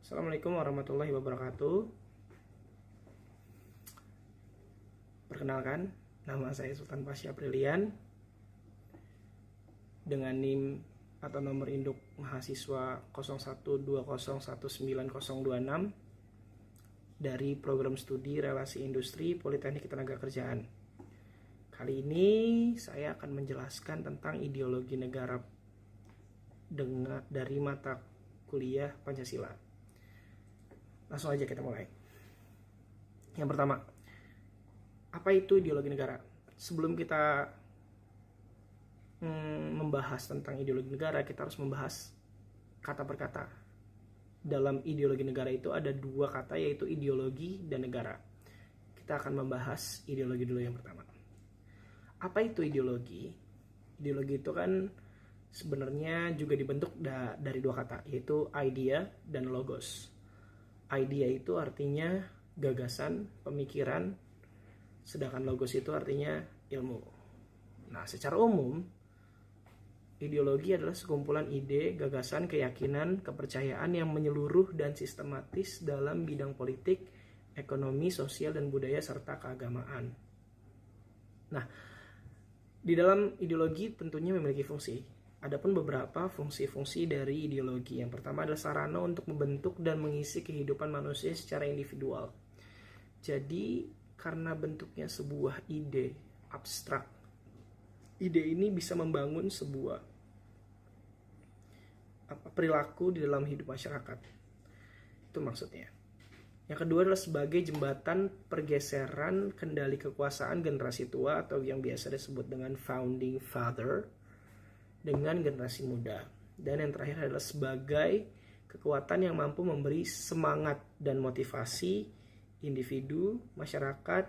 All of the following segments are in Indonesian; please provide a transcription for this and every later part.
Assalamualaikum warahmatullahi wabarakatuh. Perkenalkan, nama saya Sultan Pasya Brilian dengan NIM atau nomor induk mahasiswa 0120190026 dari program studi Relasi Industri Politeknik Ketenagakerjaan. Kali ini saya akan menjelaskan tentang ideologi negara dari mata kuliah Pancasila. Langsung aja kita mulai. Yang pertama, apa itu ideologi negara? Sebelum kita membahas tentang ideologi negara, kita harus membahas kata per kata. Dalam ideologi negara itu ada dua kata, yaitu ideologi dan negara. Kita akan membahas ideologi dulu yang pertama. Apa itu ideologi? Ideologi itu kan sebenarnya juga dibentuk dari dua kata, yaitu idea dan logos. Idea itu artinya gagasan, pemikiran, sedangkan logos itu artinya ilmu. Nah, secara umum, ideologi adalah sekumpulan ide, gagasan, keyakinan, kepercayaan yang menyeluruh dan sistematis dalam bidang politik, ekonomi, sosial, dan budaya, serta keagamaan. Nah, di dalam ideologi tentunya memiliki fungsi. Adapun beberapa fungsi-fungsi dari ideologi. Yang pertama adalah sarana untuk membentuk dan mengisi kehidupan manusia secara individual. Jadi, karena bentuknya sebuah ide abstrak, ide ini bisa membangun sebuah perilaku di dalam hidup masyarakat. Itu maksudnya. Yang kedua adalah sebagai jembatan pergeseran kendali kekuasaan generasi tua atau yang biasa disebut dengan founding father dengan generasi muda. Dan yang terakhir adalah sebagai kekuatan yang mampu memberi semangat dan motivasi individu, masyarakat,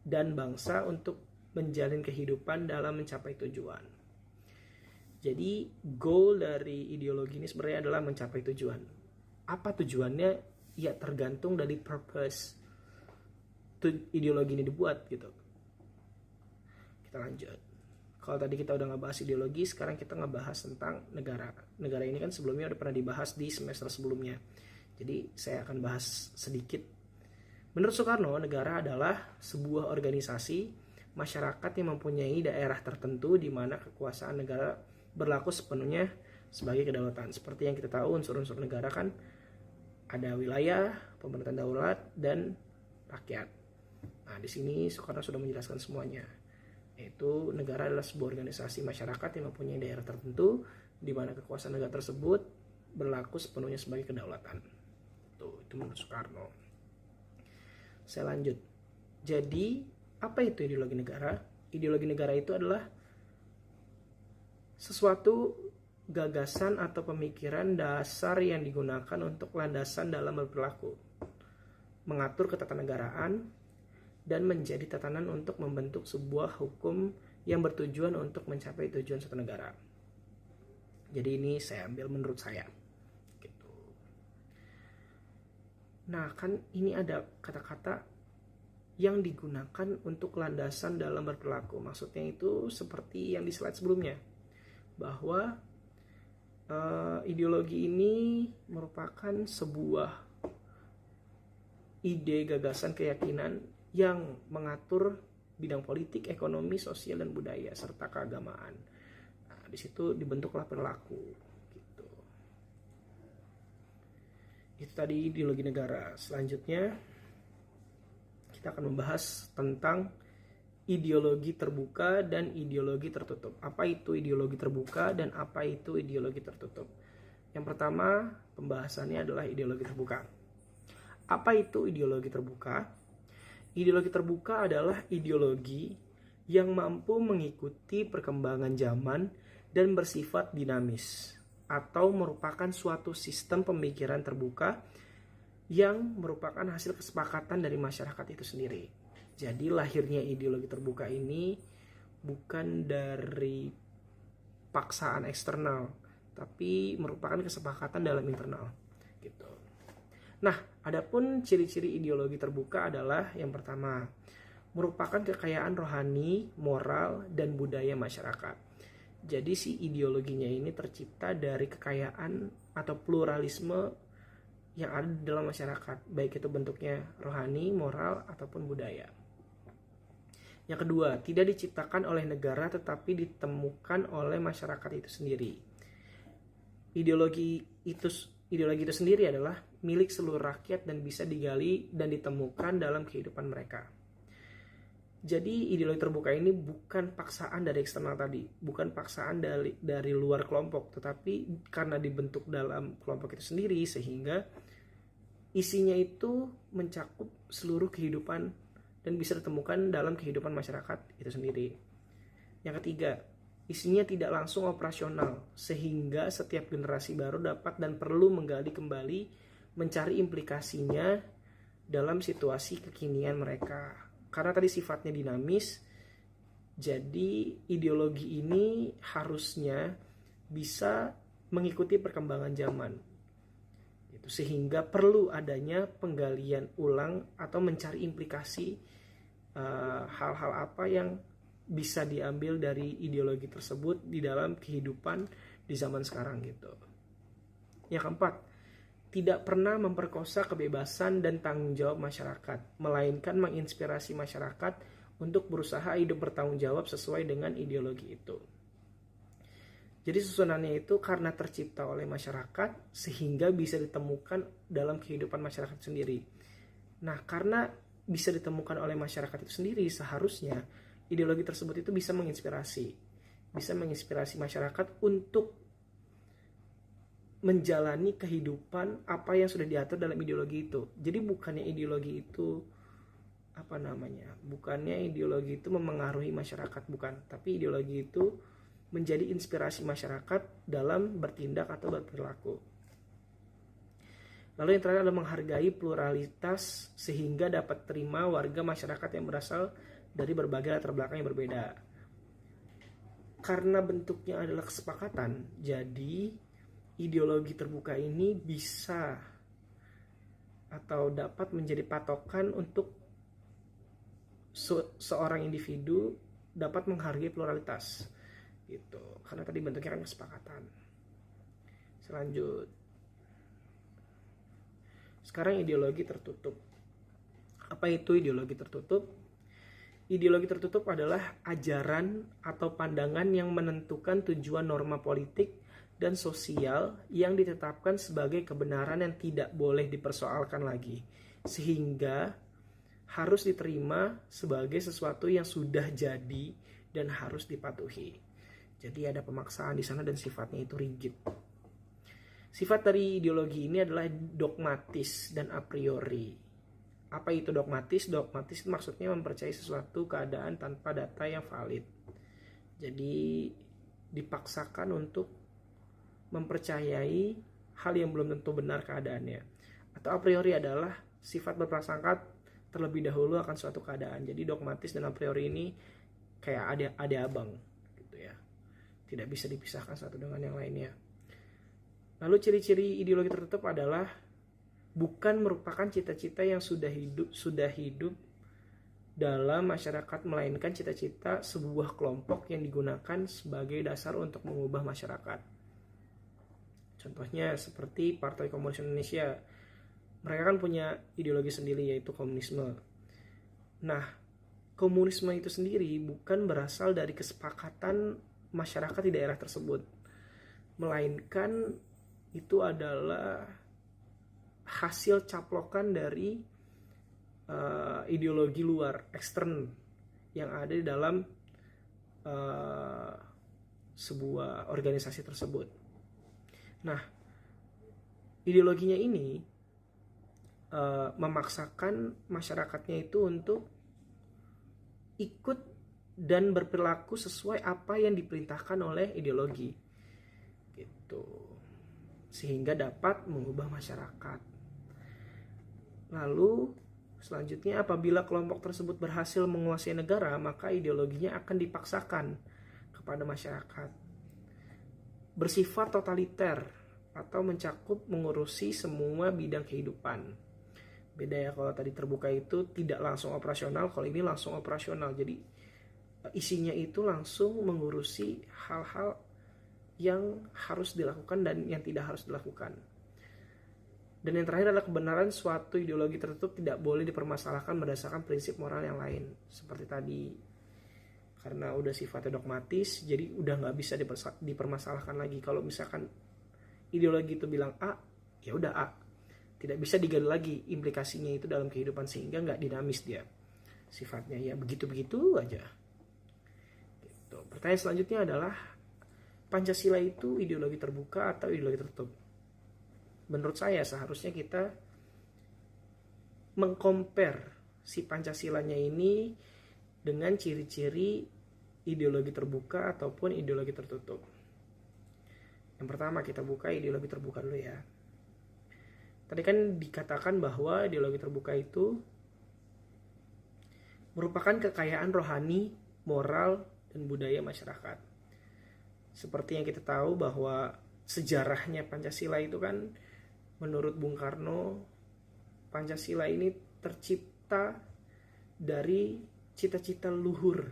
dan bangsa untuk menjalin kehidupan dalam mencapai tujuan. Jadi goal dari ideologi ini sebenarnya adalah mencapai tujuan. Apa tujuannya? Ya tergantung dari purpose ideologi ini dibuat gitu. Kita lanjut. Kalau tadi kita udah ngebahas ideologi, sekarang kita ngebahas tentang negara. Negara ini kan sebelumnya udah pernah dibahas di semester sebelumnya. Jadi saya akan bahas sedikit. Menurut Soekarno, negara adalah sebuah organisasi masyarakat yang mempunyai daerah tertentu di mana kekuasaan negara berlaku sepenuhnya sebagai kedaulatan. Seperti yang kita tahu, unsur-unsur negara kan ada wilayah, pemerintahan daulat, dan rakyat. Nah, di sini Soekarno sudah menjelaskan semuanya. Yaitu negara adalah sebuah organisasi masyarakat yang mempunyai daerah tertentu di mana kekuasaan negara tersebut berlaku sepenuhnya sebagai kedaulatan. Itu menurut Soekarno. Saya lanjut. Jadi, apa itu ideologi negara? Ideologi negara itu adalah sesuatu gagasan atau pemikiran dasar yang digunakan untuk landasan dalam berperilaku, mengatur ketatanegaraan, dan menjadi tatanan untuk membentuk sebuah hukum yang bertujuan untuk mencapai tujuan suatu negara. Jadi ini saya ambil menurut saya. Gitu. Nah, kan ini ada kata-kata yang digunakan untuk landasan dalam berperilaku. Maksudnya itu seperti yang di slide sebelumnya, bahwa ideologi ini merupakan sebuah ide, gagasan, keyakinan yang mengatur bidang politik, ekonomi, sosial, dan budaya, serta keagamaan. Nah, di situ dibentuklah perilaku. Gitu. Itu tadi ideologi negara. Selanjutnya, kita akan membahas tentang ideologi terbuka dan ideologi tertutup. Apa itu ideologi terbuka dan apa itu ideologi tertutup? Yang pertama, pembahasannya adalah ideologi terbuka. Apa itu ideologi terbuka? Ideologi terbuka adalah ideologi yang mampu mengikuti perkembangan zaman dan bersifat dinamis, atau merupakan suatu sistem pemikiran terbuka yang merupakan hasil kesepakatan dari masyarakat itu sendiri. Jadi lahirnya ideologi terbuka ini bukan dari paksaan eksternal, tapi merupakan kesepakatan dalam internal. Gitu. Nah, adapun ciri-ciri ideologi terbuka adalah yang pertama, merupakan kekayaan rohani, moral, dan budaya masyarakat. Jadi si ideologinya ini tercipta dari kekayaan atau pluralisme yang ada di dalam masyarakat, baik itu bentuknya rohani, moral, ataupun budaya. Yang kedua, tidak diciptakan oleh negara tetapi ditemukan oleh masyarakat itu sendiri. Ideologi itu sendiri adalah milik seluruh rakyat dan bisa digali dan ditemukan dalam kehidupan mereka. Jadi ideologi terbuka ini bukan paksaan dari eksternal tadi, bukan paksaan dari luar kelompok, tetapi karena dibentuk dalam kelompok itu sendiri sehingga isinya itu mencakup seluruh kehidupan dan bisa ditemukan dalam kehidupan masyarakat itu sendiri. Yang ketiga, isinya tidak langsung operasional sehingga setiap generasi baru dapat dan perlu menggali kembali mencari implikasinya dalam situasi kekinian mereka. Karena tadi sifatnya dinamis, jadi ideologi ini harusnya bisa mengikuti perkembangan zaman. Sehingga perlu adanya penggalian ulang atau mencari implikasi hal-hal apa yang bisa diambil dari ideologi tersebut di dalam kehidupan di zaman sekarang gitu. Yang keempat, tidak pernah memperkosa kebebasan dan tanggung jawab masyarakat, melainkan menginspirasi masyarakat untuk berusaha hidup bertanggung jawab sesuai dengan ideologi itu. Jadi susunannya itu karena tercipta oleh masyarakat sehingga bisa ditemukan dalam kehidupan masyarakat sendiri. Nah, karena bisa ditemukan oleh masyarakat itu sendiri, seharusnya ideologi tersebut itu bisa menginspirasi masyarakat untuk menjalani kehidupan apa yang sudah diatur dalam ideologi itu. Jadi bukannya ideologi itu bukannya ideologi itu memengaruhi masyarakat, bukan, tapi ideologi itu menjadi inspirasi masyarakat dalam bertindak atau berperilaku. Lalu yang terakhir adalah menghargai pluralitas sehingga dapat terima warga masyarakat yang berasal dari berbagai latar belakang yang berbeda. Karena bentuknya adalah kesepakatan, jadi ideologi terbuka ini bisa atau dapat menjadi patokan untuk seorang individu dapat menghargai pluralitas gitu, karena tadi bentuknya kan kesepakatan. Sekarang ideologi tertutup. Apa itu ideologi tertutup? Ideologi tertutup adalah ajaran atau pandangan yang menentukan tujuan norma politik dan sosial yang ditetapkan sebagai kebenaran yang tidak boleh dipersoalkan lagi, sehingga harus diterima sebagai sesuatu yang sudah jadi dan harus dipatuhi. Jadi ada pemaksaan di sana dan sifatnya itu rigid. Sifat dari ideologi ini adalah dogmatis dan a priori. Apa itu dogmatis? Dogmatis maksudnya mempercayai sesuatu keadaan tanpa data yang valid. Jadi dipaksakan untuk mempercayai hal yang belum tentu benar keadaannya. Atau a priori adalah sifat berprasangka terlebih dahulu akan suatu keadaan. Jadi dogmatis dan a priori ini kayak ada abang gitu ya. Tidak bisa dipisahkan satu dengan yang lainnya. Lalu ciri-ciri ideologi tertutup adalah bukan merupakan cita-cita yang sudah hidup dalam masyarakat, melainkan cita-cita sebuah kelompok yang digunakan sebagai dasar untuk mengubah masyarakat. Contohnya seperti Partai Komunis Indonesia. Mereka kan punya ideologi sendiri, yaitu komunisme. Nah, komunisme itu sendiri bukan berasal dari kesepakatan masyarakat di daerah tersebut, melainkan itu adalah hasil caplokan dari ideologi luar, ekstern, yang ada di dalam sebuah organisasi tersebut. Nah, ideologinya ini memaksakan masyarakatnya itu untuk ikut dan berperilaku sesuai apa yang diperintahkan oleh ideologi gitu, sehingga dapat mengubah masyarakat. Lalu selanjutnya, apabila kelompok tersebut berhasil menguasai negara, maka ideologinya akan dipaksakan kepada masyarakat, bersifat totaliter atau mencakup mengurusi semua bidang kehidupan. Beda ya, kalau tadi terbuka itu tidak langsung operasional, kalau ini langsung operasional. Jadi isinya itu langsung mengurusi hal-hal yang harus dilakukan dan yang tidak harus dilakukan. Dan yang terakhir adalah kebenaran suatu ideologi tertutup tidak boleh dipermasalahkan berdasarkan prinsip moral yang lain. Seperti tadi, karena udah sifatnya dogmatis, jadi udah nggak bisa dipermasalahkan lagi. Kalau misalkan ideologi itu bilang A, ya udah A. Tidak bisa digali lagi implikasinya itu dalam kehidupan, sehingga nggak dinamis dia sifatnya, ya begitu-begitu aja. Gitu. Pertanyaan selanjutnya adalah, Pancasila itu ideologi terbuka atau ideologi tertutup? Menurut saya seharusnya kita mengcompare si Pancasilanya ini dengan ciri-ciri ideologi terbuka ataupun ideologi tertutup. Yang pertama, kita buka ideologi terbuka dulu ya. Tadi kan dikatakan bahwa ideologi terbuka itu merupakan kekayaan rohani, moral, dan budaya masyarakat. Seperti yang kita tahu bahwa sejarahnya Pancasila itu kan, menurut Bung Karno, Pancasila ini tercipta dari cita-cita luhur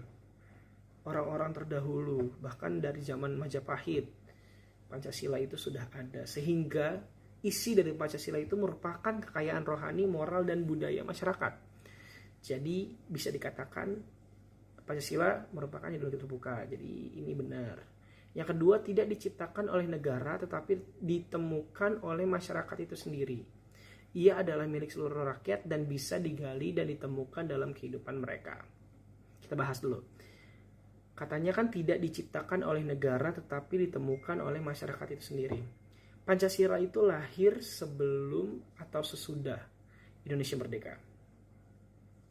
orang-orang terdahulu, bahkan dari zaman Majapahit. Pancasila itu sudah ada, sehingga isi dari Pancasila itu merupakan kekayaan rohani, moral, dan budaya masyarakat. Jadi bisa dikatakan Pancasila merupakan ideologi terbuka. Jadi ini benar. Yang kedua, tidak diciptakan oleh negara tetapi ditemukan oleh masyarakat itu sendiri. Ia adalah milik seluruh rakyat dan bisa digali dan ditemukan dalam kehidupan mereka. Kita bahas dulu. Katanya kan tidak diciptakan oleh negara tetapi ditemukan oleh masyarakat itu sendiri. Pancasila itu lahir sebelum atau sesudah Indonesia merdeka.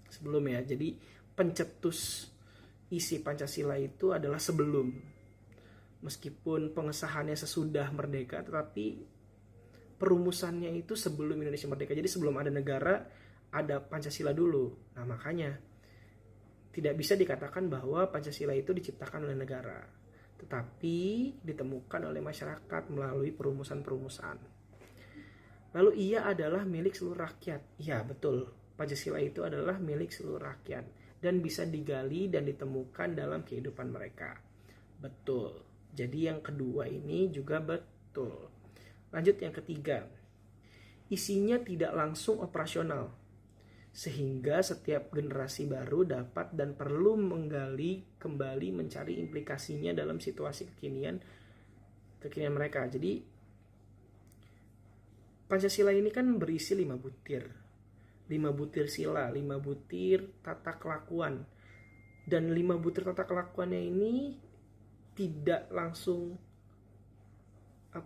Sebelum ya, jadi pencetus isi Pancasila itu adalah sebelum. Meskipun pengesahannya sesudah merdeka, tetapi perumusannya itu sebelum Indonesia merdeka. Jadi sebelum ada negara, ada Pancasila dulu. Nah makanya tidak bisa dikatakan bahwa Pancasila itu diciptakan oleh negara, tetapi ditemukan oleh masyarakat melalui perumusan-perumusan. Lalu ia adalah milik seluruh rakyat. Ya betul, Pancasila itu adalah milik seluruh rakyat dan bisa digali dan ditemukan dalam kehidupan mereka. Betul. Jadi yang kedua ini juga betul. Lanjut yang ketiga. Isinya tidak langsung operasional, sehingga setiap generasi baru dapat dan perlu menggali kembali mencari implikasinya dalam situasi kekinian mereka. Jadi Pancasila ini kan berisi 5 butir. 5 butir sila, 5 butir tata kelakuan. Dan 5 butir tata kelakuannya ini tidak langsung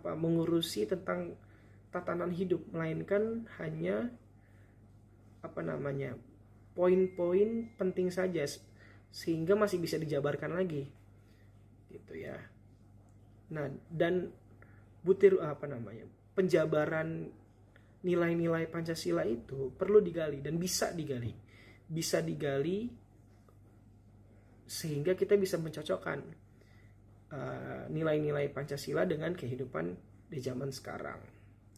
mengurusi tentang tatanan hidup, melainkan hanya poin-poin penting saja, sehingga masih bisa dijabarkan lagi gitu ya. Nah, dan butir penjabaran nilai-nilai Pancasila itu perlu digali dan bisa digali sehingga kita bisa mencocokkan nilai-nilai Pancasila dengan kehidupan di zaman sekarang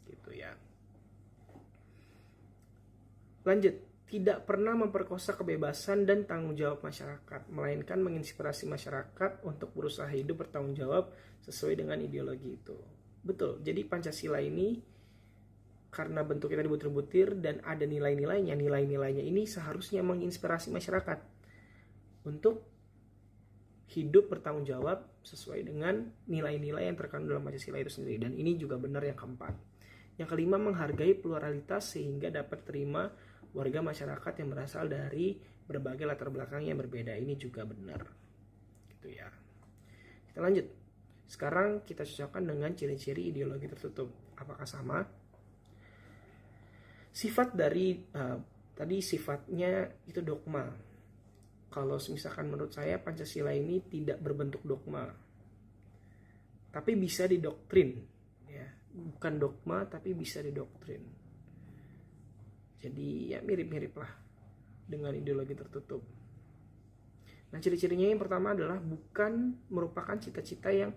gitu ya. Lanjut, tidak pernah memperkosa kebebasan dan tanggung jawab masyarakat, melainkan menginspirasi masyarakat untuk berusaha hidup bertanggung jawab sesuai dengan ideologi itu. Betul, jadi Pancasila ini karena bentuknya tadi butir-butir dan ada nilai-nilainya ini seharusnya menginspirasi masyarakat untuk hidup bertanggung jawab sesuai dengan nilai-nilai yang terkandung dalam Pancasila itu sendiri. Dan ini juga benar yang keempat. Yang kelima, menghargai pluralitas sehingga dapat terima warga masyarakat yang berasal dari berbagai latar belakang yang berbeda. Ini juga benar gitu ya. Kita lanjut. Sekarang kita cocokkan dengan ciri-ciri ideologi tertutup. Apakah sama? Sifat dari tadi sifatnya itu dogma. Kalau misalkan menurut saya Pancasila ini tidak berbentuk dogma, tapi bisa didoktrin ya. Bukan dogma tapi bisa didoktrin. Jadi ya mirip-mirip lah dengan ideologi tertutup. Nah, ciri-cirinya yang pertama adalah bukan merupakan cita-cita yang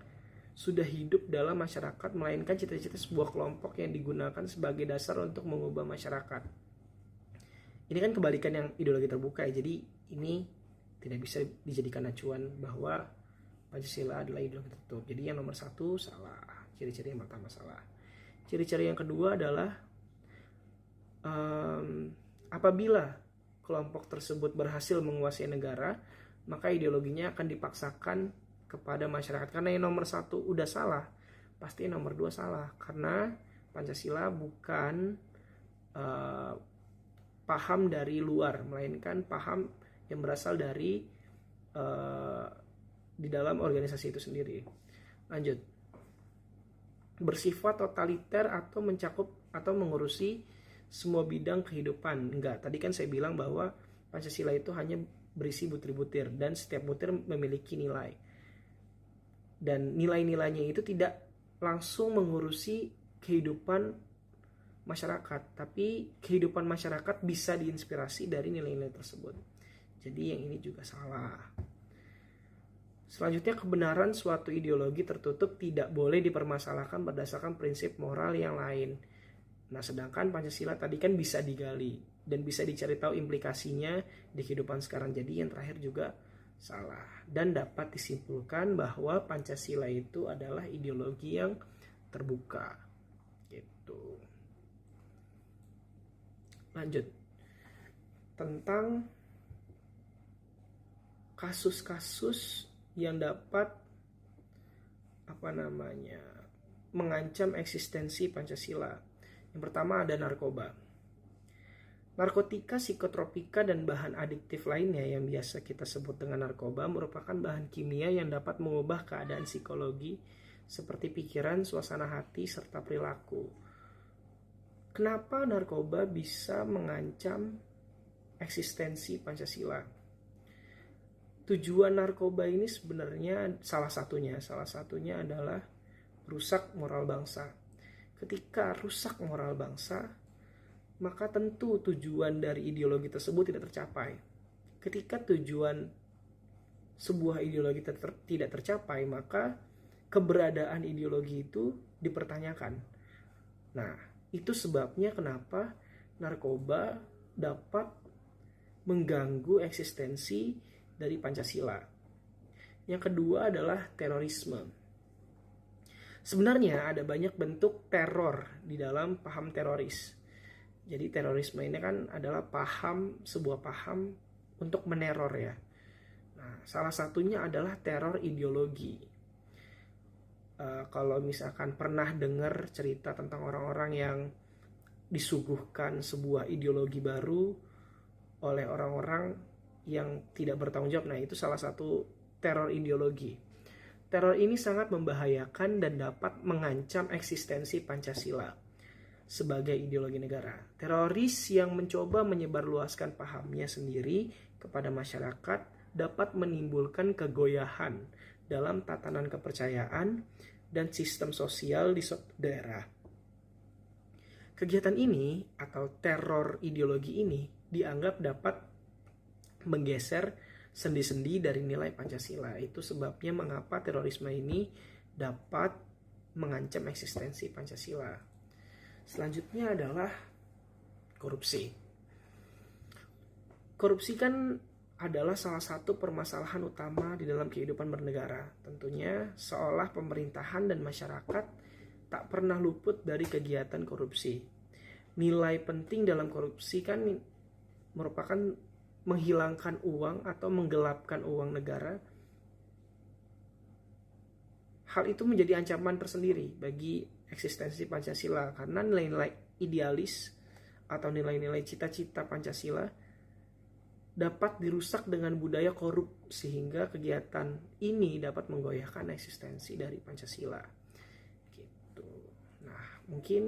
sudah hidup dalam masyarakat, melainkan cita-cita sebuah kelompok yang digunakan sebagai dasar untuk mengubah masyarakat. Ini kan kebalikan yang ideologi terbuka ya. Jadi ini tidak bisa dijadikan acuan bahwa Pancasila adalah ideologi tertutup. Jadi yang nomor 1 salah. Ciri-ciri yang pertama salah. Ciri-ciri yang kedua adalah Apabila kelompok tersebut berhasil menguasai negara, maka ideologinya akan dipaksakan kepada masyarakat. Karena yang nomor satu udah salah, pasti nomor dua salah. Karena Pancasila bukan paham dari luar, melainkan paham yang berasal dari di dalam organisasi itu sendiri. Lanjut. Bersifat totaliter atau mencakup atau mengurusi semua bidang kehidupan. Enggak, tadi kan saya bilang bahwa Pancasila itu hanya berisi butir-butir dan setiap butir memiliki nilai. Dan nilai-nilainya itu tidak langsung mengurusi kehidupan masyarakat, tapi kehidupan masyarakat bisa diinspirasi dari nilai-nilai tersebut. Jadi yang ini juga salah. Selanjutnya, kebenaran suatu ideologi tertutup tidak boleh dipermasalahkan berdasarkan prinsip moral yang lain. Nah, sedangkan Pancasila tadi kan bisa digali dan bisa dicari tahu implikasinya di kehidupan sekarang. Jadi yang terakhir juga salah. Dan dapat disimpulkan bahwa Pancasila itu adalah ideologi yang terbuka. Gitu. Lanjut. Tentang kasus-kasus yang dapat mengancam eksistensi Pancasila. Yang pertama ada narkoba. Narkotika, psikotropika, dan bahan adiktif lainnya yang biasa kita sebut dengan narkoba merupakan bahan kimia yang dapat mengubah keadaan psikologi seperti pikiran, suasana hati, serta perilaku. Kenapa narkoba bisa mengancam eksistensi Pancasila? Tujuan narkoba ini sebenarnya salah satunya adalah merusak moral bangsa. Ketika rusak moral bangsa, maka tentu tujuan dari ideologi tersebut tidak tercapai. Ketika tujuan sebuah ideologi tidak tercapai, maka keberadaan ideologi itu dipertanyakan. Nah, itu sebabnya kenapa narkoba dapat mengganggu eksistensi dari Pancasila. Yang kedua adalah terorisme. Sebenarnya ada banyak bentuk teror di dalam paham teroris. Jadi terorisme ini kan adalah sebuah paham untuk meneror ya. Nah, salah satunya adalah teror ideologi. Kalau misalkan pernah dengar cerita tentang orang-orang yang disuguhkan sebuah ideologi baru oleh orang-orang yang tidak bertanggung jawab, nah itu salah satu teror ideologi. Teror ini sangat membahayakan dan dapat mengancam eksistensi Pancasila sebagai ideologi negara. Teroris yang mencoba menyebarluaskan pahamnya sendiri kepada masyarakat dapat menimbulkan kegoyahan dalam tatanan kepercayaan dan sistem sosial di suatu daerah. Kegiatan ini atau teror ideologi ini dianggap dapat menggeser sendi-sendi dari nilai Pancasila. Itu sebabnya mengapa terorisme ini dapat mengancam eksistensi Pancasila. Selanjutnya adalah korupsi. Korupsi kan adalah salah satu permasalahan utama di dalam kehidupan bernegara. Tentunya seolah pemerintahan dan masyarakat tak pernah luput dari kegiatan korupsi. Nilai penting dalam korupsi kan merupakan menghilangkan uang atau menggelapkan uang negara. Hal itu menjadi ancaman tersendiri bagi eksistensi Pancasila karena nilai-nilai idealis atau nilai-nilai cita-cita Pancasila dapat dirusak dengan budaya korup sehingga kegiatan ini dapat menggoyahkan eksistensi dari Pancasila. Gitu. Nah, mungkin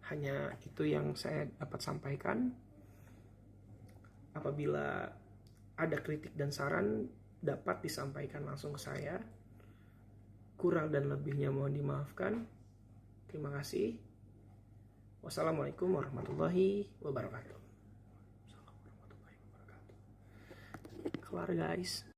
hanya itu yang saya dapat sampaikan. Apabila ada kritik dan saran dapat disampaikan langsung ke saya. Kurang dan lebihnya mohon dimaafkan. Terima kasih. Wassalamualaikum warahmatullahi wabarakatuh. Kelar guys.